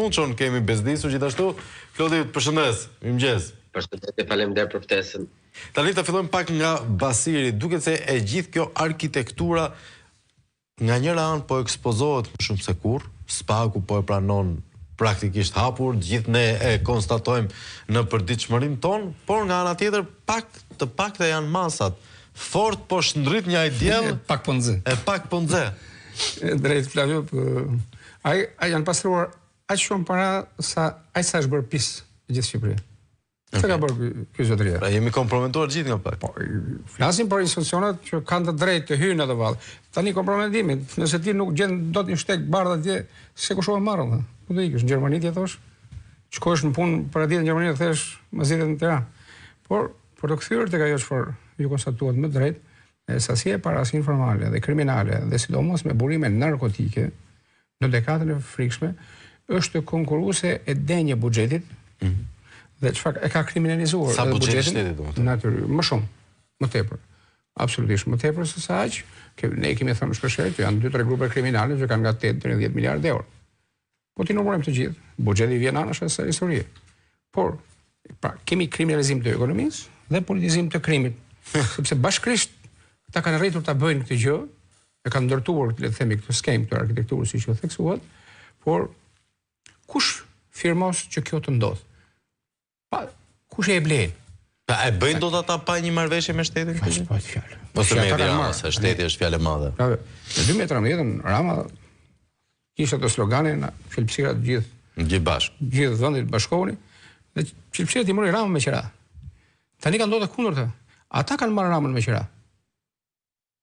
Muçon kemi bezdisur gjithashtu. Klodi, përshëndes, mirëmëngjes. Përshëndetje, faleminderit për ftesën. Tani të fillojmë pak nga Basiri, duket se e gjithë kjo arkitektura nga njëra anë po ekspozohet më shumë se kurrë, Spaku po e pranon praktikisht hapur, gjithë ne e konstatojmë në përditshmërinë tonë, por nga ana tjetër të pakta janë masat. Fort po shndrit një diell, pak po nxe. Pak po nxe. Drejt Flavio, ai janë pastruar aq shumë para sa është bërë pis në gjithë Shqipërinë. Çka ka bërë ky zotëria? Pra jemi komprometuar gjithë nga pak. Po, flasim për institucionet që kanë të drejtë të hyjnë atë vallë. Tani komprometimin, nëse ti nuk gjen dot një shtek bardh atje, se kushohet marrë. Ku do ikësh në Gjermani ti thosh? Shkohesh në punë për ditë në Gjermani dhe thesh mazithet në Tiranë. Por për të kthyer tek ajo çfarë ju konstatuat më drejt, sasia e parasë informale dhe kriminale dhe sidomos me burime narkotike në dekadën e frikshme është konkurruese e denjë buxhetit. Dhe çfarë e ka kriminalizuar sa buxheti shtetit domethënë. Natyrisht, më shumë, më tepër. Absolutisht më tepër se sa aq, ne kemi thënë shpeshherë, janë 2-3 grupe kriminale që kanë nga 8 deri në 10 miliardë euro. Po ti numërojmë të gjithë, buxheti vjen anash së historie. Por pra, kemi kriminalizim të ekonomisë dhe politizim të krimit, sepse bashkërisht ata kanë rritur ta bëjnë këtë gjë, e kanë ndërtuar, le të themi, këtë skem të arkitekturës siç u theksuat, por kush firmos që kjo të ndodh? Pa, kush e blen? Pa e bëjnë dot ata pa një marrëveshje me shtetin? Po fjalë. Ose me Rama, se shteti është fjalë e madhe. Në 2013 Rama kishte ato sloganin, qelpsirat gjithë bashkë. Gjithë vendit bashkohuni dhe qelpsirat i mori Rama me qira. Tani kanë ndodhur kundërta. Ata kanë marrë Ramën me qira.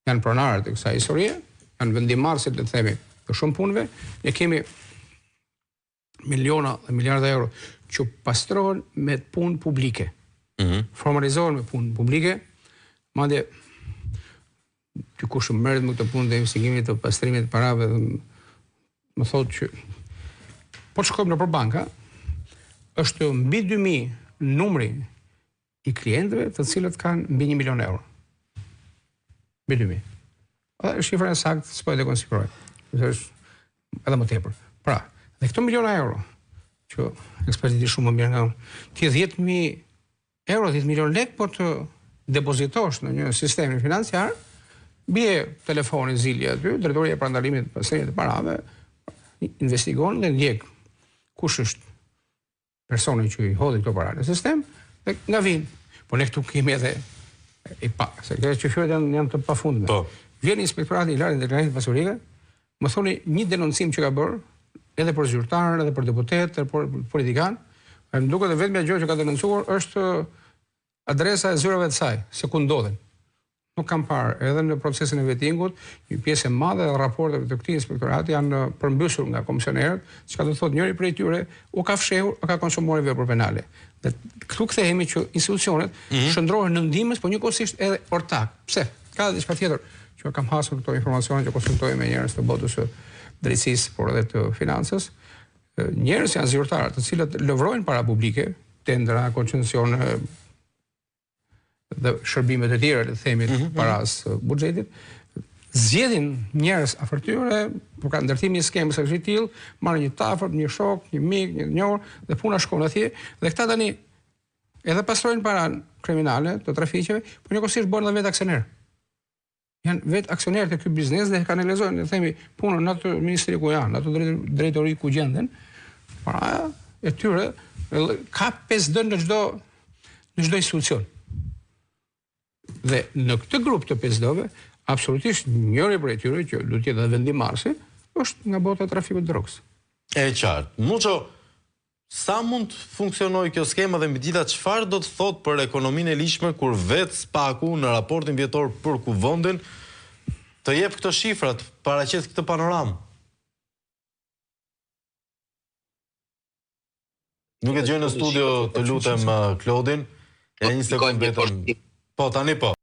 Janë pronarë të kësaj historie, janë vendimarrësit, le të themi, të shumë punëve, ne kemi miliona dhe miliarda euro që pastrohen me punë publike. Formalizohen me punë publike, madje ty kush merret me këtë punë të investigimit të pastrimit të parave, më thotë që po të shkojmë nëpër banka, është mbi 2000 numri i klientëve të cilët kanë mbi 1 milion euro. Mbi 2000. Është shifra e saktë, s'po e konsideroj. Është edhe më tepër. Pra, dhe këto miliona euro që ekspertët di shumë më mirë nga unë, ti 10.000 euro, 10 milion lek, po të depozitosh në një sistem financiar, bie telefoni zili aty, drejtoria e parandalimit të pastrimit të parave, investigon dhe ndjek kush është personi që i hodhi këto para në sistem, dhe nga vinë. Po ne këtu kemi edhe se këto çështjet janë të pafundme. Po. Vjen inspektorati i lartë deklaracionit pasurike, më thoni një denoncim që ka bërë edhe për zyrtarë, edhe për deputet, edhe për politikan, më duket e vetmja gjë që ka denoncuar është adresa e zyrave të saj, se ku ndodhen. Nuk kam parë, edhe në procesin e vettingut, një pjesë e madhe e raporteve të këtij inspektorati janë përmbysur nga komisionerët, çka do të thotë njëri prej tyre u ka fshehur, ka konsumuar vepër penale. Dhe këtu kthehemi që institucionet shndrohen në ndihmës, por njëkohësisht edhe ortak. Pse? Ka diçka tjetër që kam hasur këto informacione që konsultoj me njerëz të botës së drejtësisë, por edhe të financës. Njerëz janë zyrtarë të cilët lëvrojnë para publike, tendra, koncesione dhe shërbimet e tjera, le të themi, paras buxhetit, zgjedhin njerëz afër tyre, për ka ndërtim një skemë së këtij tillë, marrin një tafër, një shok, një mik, një njohur, dhe puna shkon atje, dhe këta tani edhe pastrojnë para kriminale të trafiqeve, por njëkohësisht bëhen edhe vetë aksioner. Janë vetë aksionerë të ky biznes dhe kanalizojnë, le të themi, punën në atë ministri ku janë, në atë drejtori ku gjenden. Para e tyre ka 5D në çdo institucion. Dhe në këtë grup të 5D-ve, absolutisht njëri prej tyre që do të jetë edhe vendimarrësi, është nga bota e trafikut drogës. E qartë. Muço, sa mund të funksionojë kjo skema dhe mbi gjitha çfarë do të thotë për ekonominë e lishme kur vetë Spaku në raportin vjetor për kuvendin të jep këto shifrat, paraqes këtë panoramë? Nuk e gjej në studio, të lutem Klodin. Ja një sekondë vetëm. Po, tani po.